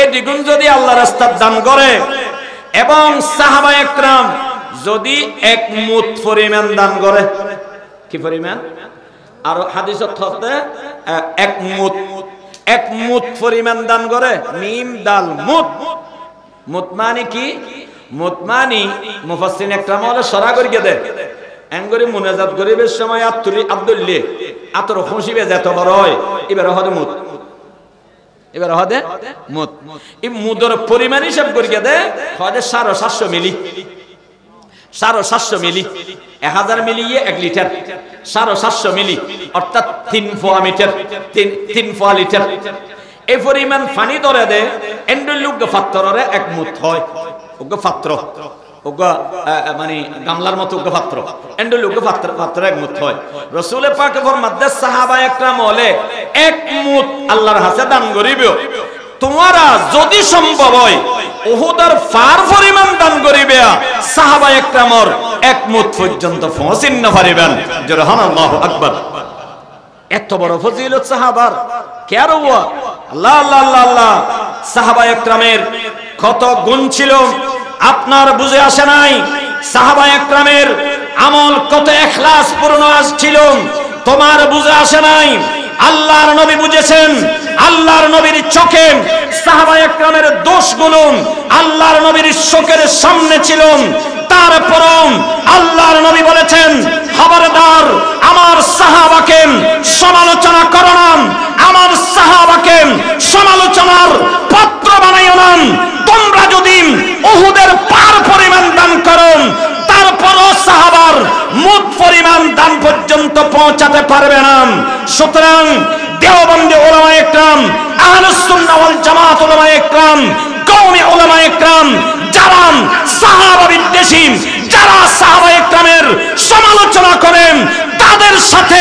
এই দ্বিগুণ যদি আল্লাহ রাস্তায় দান করে এবং সাহাবায়ে একরাম যদি ১ মুঠ পরিমাণ দান করে, কি পরিমাণ? আর হাদিসত হতে ১ মুঠ পরিমাণ দান করে, মিম দাল মুঠ। মুত মানে কি? মুত মানে মুফাসসিরিন একরাম হলে সরা করিয়ে দেয়, এঙ্গরি মুনাজাত গরিবের সময় আত্তুলি আব্দুল্লি আতর খুশিবে যত বড় হয় এবার হদে মুত, এবার হদে মুত। এই মুদর পরিমাণ হিসাব করিয়ে দেয় হদে ৭৫০ মিলি, ৭৫০ মিলি, ১,০০০ মিলিয়ে ১ লিটার, ৭৫০ মিলি অর্থাৎ ৩ পোয়া মিটার, ৩ পোয়া লিটার। এই পরিমাণ পানি ধরে দে এন্ডুলুগ পাত্ররে ১ মুঠ হয়, ওগ পাত্র ওগ মানে গামলার মতো ওগ পাত্র, এন্ডুলুগ পাত্র ১ মুঠ হয়। রাসূল পাক ফরমাতে সাহাবায়ে একরাম হলে ১ মুঠ আল্লাহর হাতে দান করিবে, তোমারা যদি সম্ভব হয় উহুদের ফার পরিমাণ দান করিবে, সাহাবায়ে একরামর ১ মুঠ পর্যন্ত পৌঁছিন না পারিবেন। জোরে আল্লাহু আকবার। এত বড় ফজিলত সাহাবার কেয়ার হুয়া, আল্লাহ আল্লাহ আল্লাহ আল্লাহ। সাহাবায়ে একরামের কত গুণ ছিল আপনার বুঝে আসে নাই। সাহাবায়ে একরামের আমল কত ইখলাস পূর্ণ ছিল তোমার বুঝে আসে নাই। আল্লাহর নবী বুঝেছেন, আল্লাহর নবীর চোখে সাহাবায়ে একরামের দোষগুলো আল্লাহর নবীর চোখের সামনে ছিল। তারপরও আল্লাহর নবী বলেছেন, খবরদার আমার সাহাবাকে সমালোচনা করো না, আমার সাহাবাকে সমালোচনার পাত্র বানাইও না। তোমরা যদি উহুদের পার পরিমাণ দান করো, তারপরও সাহাবার মুঠ পরিমাণ দান পর্যন্ত পৌঁছাতে পারবে না। সুতরাং দেওবন্দি উলামায়ে একরাম, আহলুস সুন্নাহ ওয়াল জামাত উলামায়ে একরাম, কওমি উলামায়ে একরাম যারা সাহাবা বিদ্বেষী, যারা সাহাবায়ে একরামের সমালোচনা করেন, তাদের সাথে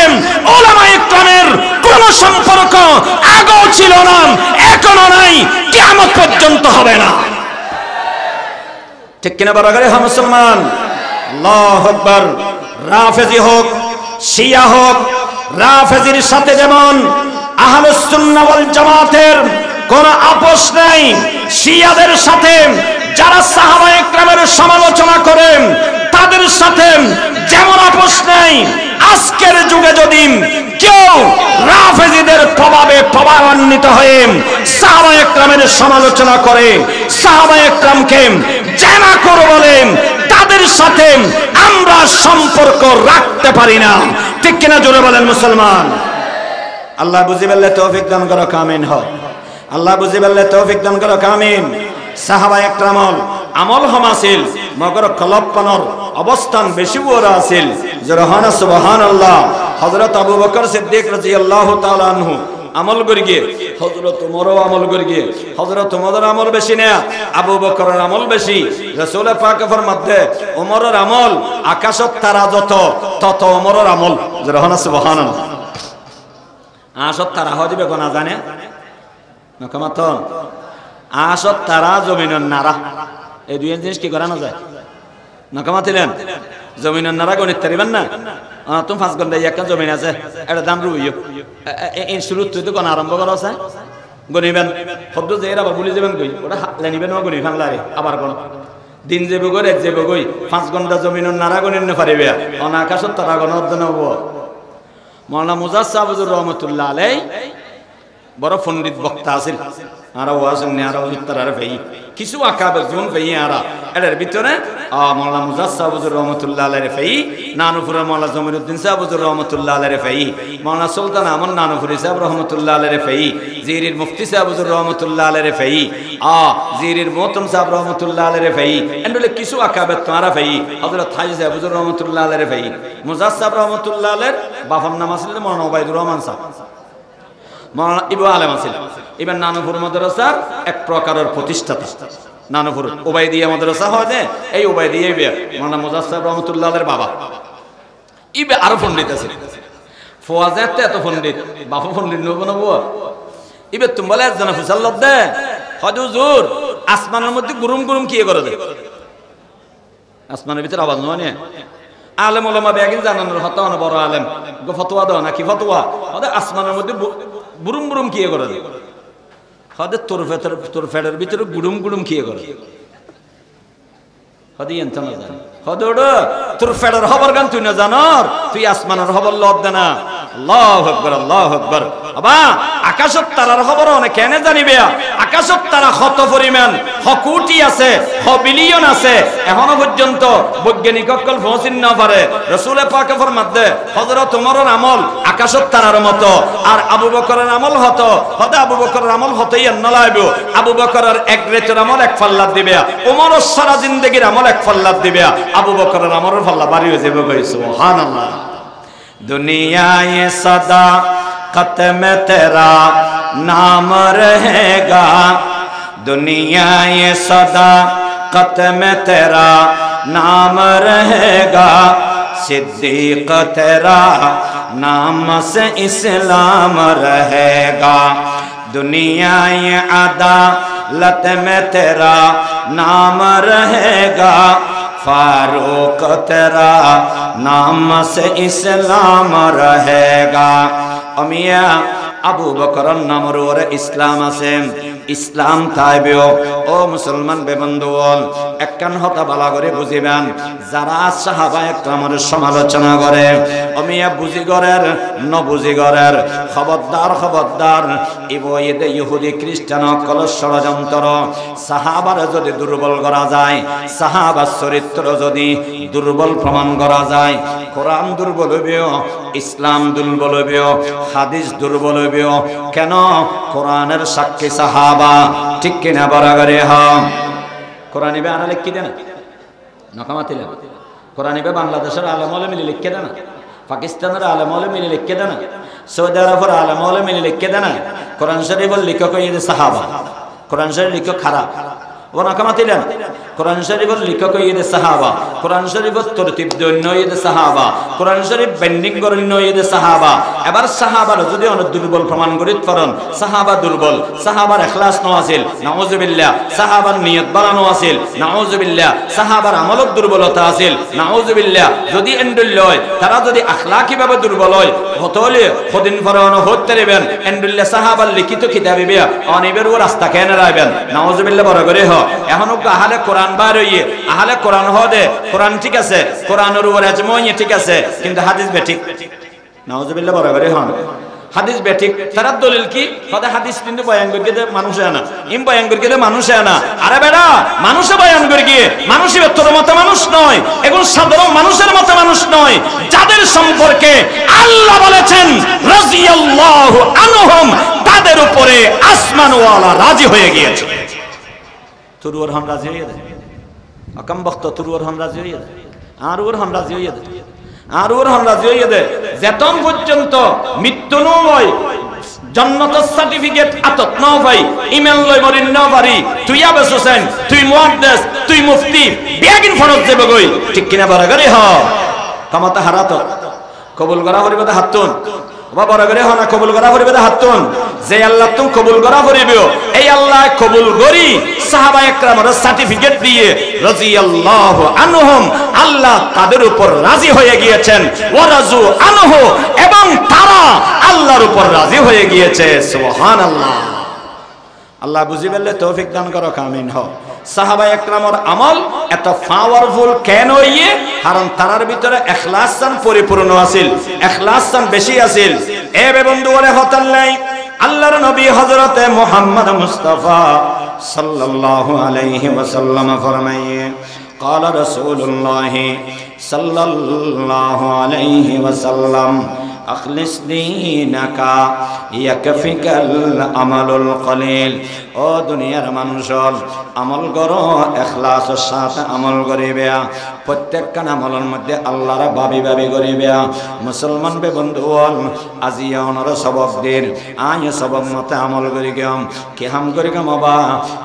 উলামায়ে একরামের কোনো সম্পর্ক আগেও ছিল না, এখনো নাই, পর্যন্ত হবে না। ঠিক কিনা বরাবর হ্যাঁ মুসলমান? আল্লাহু আকবার। রাফেজি হোক, শিয়া হোক, রাফেজির সাথে যেমন আহলুস সুন্নাহ ওয়াল জামাতের কোন আপোষ নাই, শিয়াদের সাথে যারা সাহাবায়ে কেরামের সমালোচনা করেন তাদের সাথে যেমন আপোষ নাই, আজকের যুগে যদি কেউ রাফেজিদের প্রভাবে প্রভাবান্বিত হয়ে সাহাবায়ে কেরামের সমালোচনা করে, সাহাবায়ে কেরামকে জানা করে বলেন, তাদের সাথে আমরা সম্পর্ক রাখতে পারি না। ঠিক কিনা জোরে বলেন মুসলমান? আল্লাহ বুঝি বললে তৌফিক দান করো, আমিন। হোক আল্লাহ বুঝি বললে তৌফিক দান করো, আমিন। সাহাবায়ে কেরামল আমল হমাসিল মগর কলপনর অবস্থান বেশি বড় আছিল। জরহানা সুবহানাল্লাহ। হযরত আবু বকর সিদ্দিক রাদিয়াল্লাহু তাআলা আনহু আমল করে গিয়ে হযরত ওমরও আমল করে গিয়ে হযরত ওমরের আমল বেশি না, আবু বকরের আমল বেশি। রাসূল পাক ফরমাতে ওমরের আমল আকাশত তারা যত তত ওমরের আমল। জরহানা সুবহানাল্লাহ। আকাশত তারা হদিবে কোনা জানে নকমাতন, আকাশত তারা জমিনের নারা, এই দুই জিনিস কি করানো যায়? নকমাতিলেন জমিনের নারা গণিত পারিবেন না? তুমি 5 ঘন্টা একটা জমিন আছে, এটা দাম রুইও এই শুরু তুই কোন আরম্ভ করা আছে গণিবেন শব্দ যে আবার বলি যাবেন কই ওটা হাতলে নিবেন গণি ফাংলারে আবার কোন দিন যাবে গো রাত যাবে কই 5 ঘন্টা জমিনের নারা গণিত না পারিবে অনাকাশত তারা গণত নব। মাওলানা মুজাসসাব হুজুর রহমাতুল্লাহ আলাইহি বড় পণ্ডিত বক্তা আছেন, আরা ওয়াজন নে আরা উত্তরার ভাই কিছু আকাবের জন ভাই আরা এর ভিতরে মাওলানা মুজাসসাব হুজুর রহমাতুল্লাহ আলাইহি ভাই, নানুপুরের মাওলানা জমিরউদ্দিন সাহেব হুজুর রহমাতুল্লাহ আলাইহি ভাই, মাওলানা সুলতান আহমদ নানুপুরি সাহেব রহমাতুল্লাহ আলাইহি ভাই, জিরির মুফতি সাহেব হুজুর রহমাতুল্লাহ আলাইহি ভাই, জিরির মুহতাম সাহেব রহমাতুল্লাহ আলাইহি ভাই, এন্ডলে কিছু আকাবের তারা ভাই হযরত হাজি সাহেব হুজুর রহমাতুল্লাহ আলাইহি ভাই। মুজাসসাব রহমাতুল্লাহ আলাইহির বাবার নাম আছিল মাওলানা ওবাইদুর রহমান সাহেব, মাওলানা ইবু আলেম আছিল। এবার নানুপুর মাদ্রাসার এক প্রকারের প্রতিষ্ঠাতা নানুপুর ওবাইদিয়া মাদ্রাসা হয় যে এই ওবাইদিয়া মাওলানা মুজাসসাব রহমাতুল্লাহ আলাইহির বাবা। ইবে আরো পণ্ডিত আছে, ফওয়াজাত এত পণ্ডিত, বাবা পণ্ডিত নব নব। ইবে তুমি বলে একজন ফুসাল্লাহ দে হুজুর আসমানের মধ্যে গুরুম গুরুম কি করে দে, আসমানের ভিতরে আওয়াজ নয় না। আলেম ওলামা বেগিন জানানোর হতো না, বড় আলেম গো ফতোয়া দাও নাকি ফতোয়া ওদের আসমানের মধ্যে বুরুম বুরুম কি করে দে, হদের তোর ফেটের ভিতরে গুড়ুম গুড়ুম কি করে হদি এনতে না জানি হদ তোর ফেটের খবর গান তুই না জানর, তুই আসমানের খবর লব দে না। আল্লাহু আকবার আল্লাহু আকবার। বাবা আকাশত তারার খবর অনেক কেন জানিবে? আকাশত তারা কত পরিমাণ কোটি আছে, বিলিয়ন আছে, এখনো পর্যন্ত বৈজ্ঞানিক অকল পৌঁছিন না পারে। রাসূল পাক ফরমাতে হযরত ওমরের আমল আকাশত তারার মতো, আর আবু বকরের আমল হতো হদে আবু বকরের আমল হতেই না লাইবো। আবু বকরের এক রেতের আমল এক ফাল্লাত দিবে, ওমরের সারা জিন্দেগীর আমল এক ফাল্লাত দিবে, আবু বকরের আমলের ফাল্লা বাড়ি হয়ে যাবে। কই সুবহানাল্লাহ। दुनिया ये सदा खत्म तेरा नाम रहेगा, दुनिया ये सदा खत्म तेरा नाम रहेगा, सिद्दीक तेरा नाम से इस्लाम रहेगा, दुनिया ये अदालत में तेरा नाम रहेगा, फारूक तेरा नाम से इस्लाम रहेगा। अमिया আবু বকরের নামের উপরে ইসলাম আছে, ইসলাম তাইবেও। ও মুসলমান বেবন্ধুগণ একখান হতা বালা করে বুঝিবেন, যারা সাহাবায়ে কেরামের সমালোচনা করে অমিয়া বুঝিগরের নবুঝিগরের খবরদার খবরদার। ইবয়েদে ইহুদি খ্রিস্টান কল ষড়যন্ত্র। সাহাবার যদি দুর্বল করা যায়, সাহাবার চরিত্র যদি দুর্বল প্রমাণ করা যায়, কোরআন দুর্বল হইবেও, ইসলাম দুর্বল হইবেও, হাদিস দুর্বল হইবেও। কেন? কোরআনের সাক্ষী সাহাবা। ঠিক কিনা বরাবরে হম কোরআন ইবে আনা লিখি দেন নকামাতিলেন, কোরআন ইবে বাংলাদেশের আলেম ওলামা মিলে লিখে দেন, পাকিস্তানের আলেম ওলামা মিলে লিখে দেন, সৌদি আরবের আলেম ওলামা মিলে লিখে দেন। কোরআন শরীফের লেখক হইছে সাহাবা, কোরআন শরীফ লেখক খারাপ, ওনা কামাতিলেন কোরআন শরীফের লেখক হইয়ে সাহাবা, কোরআন শরীফের তরতিব দৈন্য হইয়ে সাহাবা, কোরআন শরীফ বেন্ডিং গরণ্য হইয়ে সাহাবা। এবার সাহাবার যদি অনেক দুর্বল প্রমাণ করি ফরন, সাহাবা দুর্বল, সাহাবার এখলাস ন আছিল নাউজুবিল্লাহ, সাহাবার নিয়ত বাড়ানো আছিল নাউজুবিল্লাহ, সাহাবার আমলত দুর্বলতা আছিল নাউজুবিল্লাহ। যদি এন্ডুল হয় তারা যদি আখলাকি ভাবে দুর্বল হয় হতলে কদিন ফরন হতে রেবেন এন্ডুল্লাহ সাহাবার লিখিত কিতাবে বিয়া অনিবের ও রাস্তা কেন রাইবেন নাউজুবিল্লাহ বড় করে হ। এখন আহলে কোরআন বার হইয়ে আহলে কোরআন হদে কোরআন ঠিক আছে, কোরআনের উপর আজমই ঠিক আছে, কিন্তু হাদিস বেঠিক নাউজুবিল্লাহ বড় করে হন। হাদিস বেঠিক তার দলিল কি হদে হাদিস কিন্তু বয়ান করে গিয়ে মানুষে আনা ইম বয়ান করে গিয়ে মানুষে আনা। আরে বেড়া মানুষে বয়ান করে গিয়ে মানুষের তোর মতো মানুষ নয়, এগুলো সাধারণ মানুষের মতো মানুষ নয়, যাদের সম্পর্কে আল্লাহ বলেছেন রাদিয়াল্লাহু আনহুম, তাদের উপরে আসমানওয়ালা রাজি হয়ে গিয়েছে। তুরুর হাম রাজি হয়ে যায় অকম বক্ত তুরুর হাম রাজি হয়ে যায় আর ওর হাম রাজি হয়ে যায় আর ওর হাম রাজি হয়ে যায় যেতন পর্যন্ত মৃত্যু নয় জান্নাতের সার্টিফিকেট আতত ন ভাই ইমেল লই মরিন ন পারি তুই আবেস হোসেন তুই মুহাদ্দিস তুই মুফতি বেগিন ফরজ দেব গই ঠিক কিনা বরাগরে হ কামাতা হারাত কবুল করা হরিবতে হাতুন বা বরাগরে হ না কবুল করা হরিবতে হাতুন। যে আল্লাহ তুমি কবুল করা হরিবেও এই আল্লাহ কবুল করি সাহাবা একরামের সার্টিফিকেট দিয়ে রাদিয়াল্লাহু আনহুম, আল্লাহ তাদের উপর রাজি হয়ে গিয়েছেন, ওয়ারাজু আনহু, এবং তারা আল্লাহর উপর রাজি হয়ে গিয়েছে। সুবহানাল্লাহ। আল্লাহ বুঝি বললে তৌফিক দান করো, আমিন হ। সাহাবা একরামের আমল এত পাওয়ারফুল কেন হইয়ে? কারণ তার ভিতরে ইখলাস পরিপূর্ণ আছিল, ইখলাস বেশি আছিল। এ বন্ধু বলে হতাল্লাই আল্লাহর নবী হযরতে মুহাম্মদ মুস্তাফা সাল্লাল্লাহু আলাইহি ওয়াসাল্লাম ফরমায়ে قال رسول الله صلى الله عليه وسلم أخلص دينك يكفيك العمل القليل। ও দুনিয়ার মানুষ আমল করো ইখলাসের সাথে আমল করিবে, প্রত্যেকটা আমলের মধ্যে আল্লাহর ভাবি ভাবি করিবে। মুসলমান বে বন্ধুগণ আজিয়া অনর সবক দিন আয় সবক মতে আমল করি গেম কে হাম করি গেম বাবা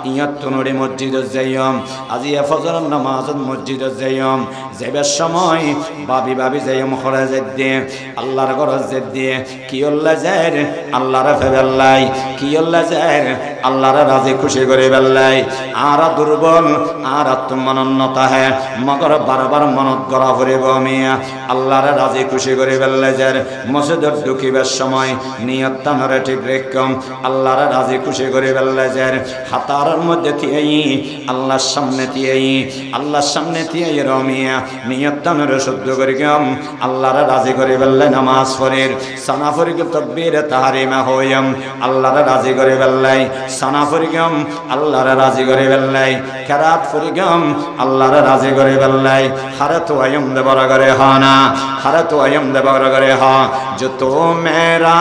ইয়ত তুনড়ি মসজিদত যাইম আজিয়া ফজর নামাজ মসজিদত যাইম যাইবার সময় ভাবি ভাবি যাইম খরে যেত দিয়ে আল্লাহর ঘরে যেত দিয়ে কি আল্লাহ যায় আল্লাহর ফেবেল্লাই কি আল্লাহ যায় আল্লাহর রাজি খুশি করে বেল্লাই। আর দুর্বল আর আত্মমানন্যতা হ্যাঁ মগর বারবার মনত গড়া ফুরিব মিয়া আল্লাহর রাজি খুশি করে বেল্লাই যার মসজিদত ঢুকিবার সময় নিয়ত তানরে ঠিক রেখম আল্লাহর রাজি খুশি করে বেল্লাই যার হাতার মধ্যে থিয়েই আল্লাহর সামনে থিয়েই আল্লাহর সামনে থিয়েই রমিয়া নিয়ত তানরে শুদ্ধ করে গম আল্লাহর রাজি করে বেল্লাই নামাজ পড়ের সানা ফরিক তাকবীর তাহরিমা হইম আল্লাহর রাজি করে বেল্লাই সানা ফরিগম আল্লাহর রাজি করে বেল্লাই কেরাত ফরিগম আল্লাহর রাজি করে বেল্লাই হারে তো আয়ম দে বড় করে হানা হারে তো আয়ম দে বড় করে হা जो तो मेरा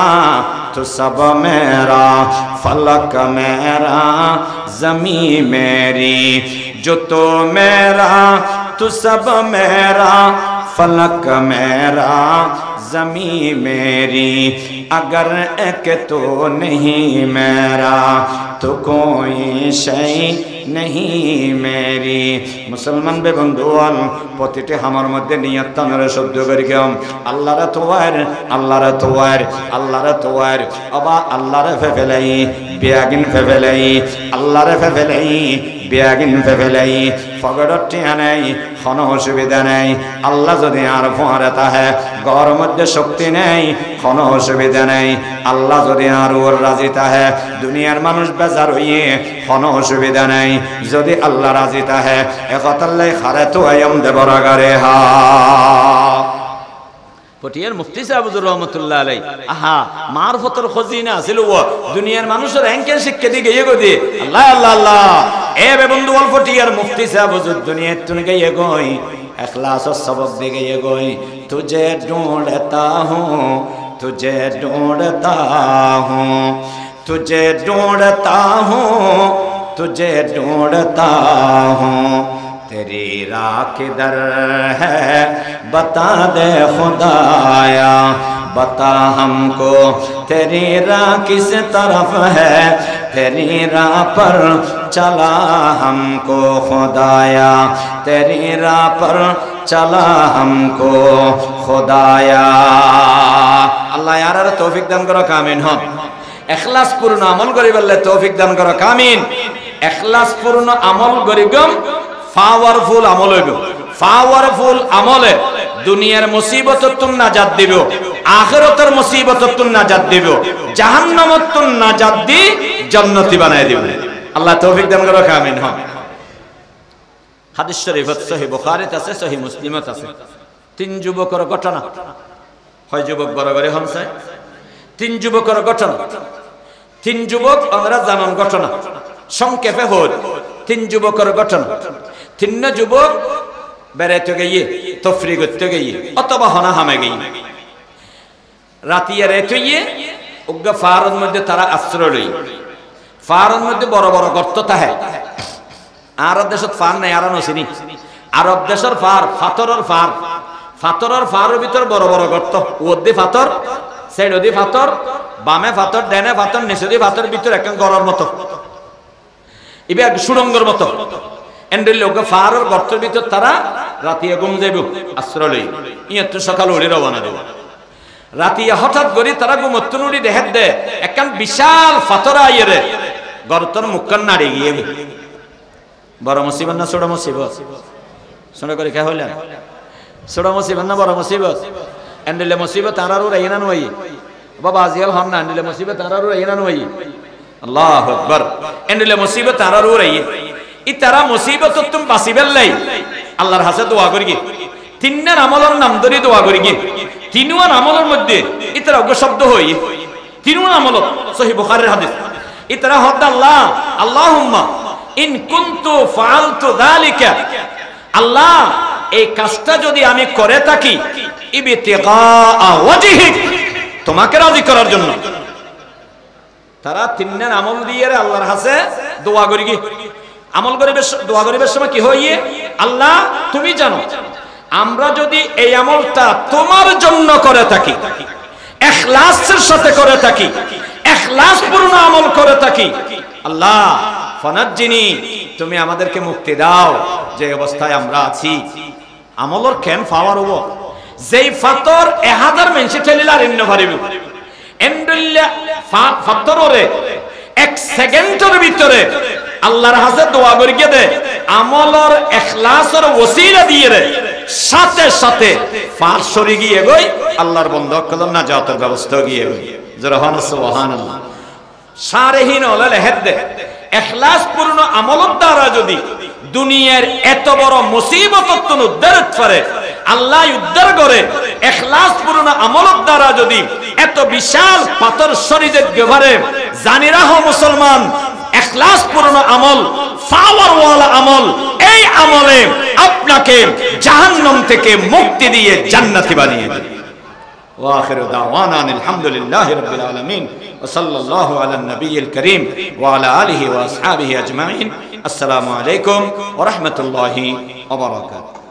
तो सब मेरा फलक मेरा जमी मेरी जो तो मेरा तो सब मेरा फलक मेरा जमी मेरी अगर एक तो नहीं मेरा तो कोई शय नहीं मेरी। मुसलमान बे बंधुआन প্রতিটি আমার মধ্যে নিয়ত তানরে শুদ্ধ করি গম আল্লাহর তোয়ার আল্লাহর তোয়ার আল্লাহর তোয়ার অবা আল্লাহর ফেফেলাই বিয়াগিন ফেফেলাই আল্লাহর ফেফেলাই বিয়াগিন ফেফেলাই ফগড়টি আনাই কোনো অসুবিধা নেই। আল্লাহ যদি আর ফোয়ারে তাহে ঘর মধ্যে শক্তি নেই কোনো অসুবিধা নেই। আল্লাহ যদি আর ওর রাজি তাহে দুনিয়ার মানুষ বেজার হইয়ে কোনো অসুবিধা নেই। যদি আল্লাহ রাজি তাহে একতাল্লাই খারে তো আয়ম দেবরাগারে হা পটিয়ার মুফতি সাহেব হুজুর রহমাতুল্লাহ আলাই আহা মারফতের খজিনা আছিল ও দুনিয়ার মানুষের এনকে শিক্ষা দি গিয়ে গদি আল্লাহ আল্লাহ আল্লাহ এ বে বন্ধু অল পটিয়ার মুফতি সাহেব হুজুর দুনিয়ার তুন গিয়ে গই ইখলাস সবক দি গিয়ে গই তুঝে ढूंढता हूं तुझे ढूंढता हूं तुझे ढूंढता हूं तुझे ढूंढता हूं तेरी राह किधर है बता दे खुदाया बता हमको तेरी राह किस तरफ है तेरी राह पर चला हमको खुदाया, तेरी राह पर चला हमको खुदाया। আল্লাহ আর তৌফিক দান করো, আমিন। হন ইখলাস পূর্ণ আমল করি বললে তৌফিক দান করো, আমিন। ইখলাস পূর্ণ আমল করিগম পাওয়ারফুল আমল হইব। পাওয়ারফুল আমলে দুনিয়ার মুসিবততুন নাজাত দিব, আখিরাতের মুসিবততুন নাজাত দিব, জাহান্নামতুন নাজাত দি জান্নাতি বানায় দিব। আল্লাহ তৌফিক দান করো, আমিন। হন হাদিস শরীফত সহিহ বুখারীত আছে, সহিহ মুসলিমত আছে। তিন যুবকের ঘটনা। হয় যুবক বড় করে হনছে, তিন যুবকের ঘটনা। তিন যুবক আমরা জানান ঘটনা সংক্ষেপে হল। তিন যুবকের ঘটনা। তিন যুবক বেড়াইতে গিয়ে, তফরি করতে গিয়ে, অথবা হনা হামে গিয়ে, রাতিয়া রেতে গিয়ে উগ্র ফারের মধ্যে তারা আশ্রয় লই। ফারের মধ্যে বড় বড় গর্ত তাহে। আরব দেশত ফার নাই, আর নসিনি। আরব দেশের ফার ফাতরের ফার, ফাতরের ফারের ভিতর বড় বড় গর্ত। ওদি ফাতর, সাইডদি ফাতর, বামে ফাতর, ডানে ফাতর, নিচেদি ফাতর, ভিতর একদম গড়ের মতো, এবার সুড়ঙ্গের মতো। এন্ডের লোক ফারের গর্তের ভিতর তারা রাতিয়া ঘুম যাইব আশ্রয় লই। ইয়ে তো সকাল উড়ি রওনা দেব। রাতিয়া হঠাৎ করে তারা ঘুমত্তন উড়ি দেখাত দে একখান বিশাল ফাতর আইয়ে রে গর্তর মুখখান নাড়ি গিয়ে। বড় মুসিবত না ছোট মুসিবত? শুনে করে কে হইলেন? ছোট মুসিবত না বড় মুসিবত? এন্ডেলে মুসিবত আরারু রাইনা নই বাবা আজিয়াল হন না। এন্ডেলে মুসিবত আরারু রাইনা নই। আল্লাহু আকবার। এন্ডেলে মুসিবত আরারু রাই। ই তারা মুসিবত তুমি বাঁচিবেল লাই আল্লাহর হাতে দোয়া করি কি। তিনের আমলের নাম ধরে দোয়া করি কি। তিনুয়ার আমলের মধ্যে ই তারা অজ্ঞ শব্দ হই। তিনুয়ার আমল সহিহ বুখারীর হাদিস। ই তারা হদ আল্লাহ, আল্লাহুম্মা ইন কুনতু ফাআলতু যালিকা, আল্লাহ এই কাজটা যদি আমি করে থাকি ইবতিগা ওয়াজহিক, তোমাকে রাজি করার জন্য। তারা তিনের আমল দিয়ে আল্লাহর কাছে দোয়া করি কি। আমল করিবে, দোয়া করিবার সময় কি হইয়ে, আল্লাহ তুমি জানো আমরা যদি এই আমলটা তোমার জন্য করে থাকি, ইখলাসের সাথে করে থাকি, ইখলাস পূর্ণ আমল করে থাকি, আল্লাহ ফানাজ্জিনি, তুমি আমাদেরকে মুক্তি দাও যে অবস্থায় আমরা আছি। আমলর কেন পাওয়ার হবো যেই ফাতর 1000 মেনসি ঠেলিলা রিন্ন পারিব। এন্ডুল্লা ফাতরে 1 সেকেন্ডের ভিতরে আল্লাহর হাতে দোয়া করিয়ে দে আমলর ইখলাসের ওসিলা দিয়ে রে সাথে সাথে ফার সরি গিয়ে গই আল্লাহর বন্ধ কলম না যাওয়ার ব্যবস্থা গিয়ে গই। জরহান সুবহানাল্লাহ। সারেহীন হলে লেহেদ দে ইখলাস পূর্ণ আমলের দ্বারা যদি দুনিয়ার এত বড় মুসিবত উদ্ধার করে, আল্লাহ উদ্ধার করে ইখলাস পূর্ণ আমলের দ্বারা যদি এত বিশাল পাথর শরীরের গভীরে জানি রাখো মুসলমান, ইখলাস পূর্ণ আমল, পাওয়ারওয়ালা আমল, এই আমলে আপনাকে জাহান্নাম থেকে মুক্তি দিয়ে জান্নাতি বানিয়ে দেবে। وآخر دعوانا الحمد لله رب العالمين وصلى الله على النبي الكريم وعلى آله وأصحابه أجمعين. السلام عليكم ورحمة الله وبركاته.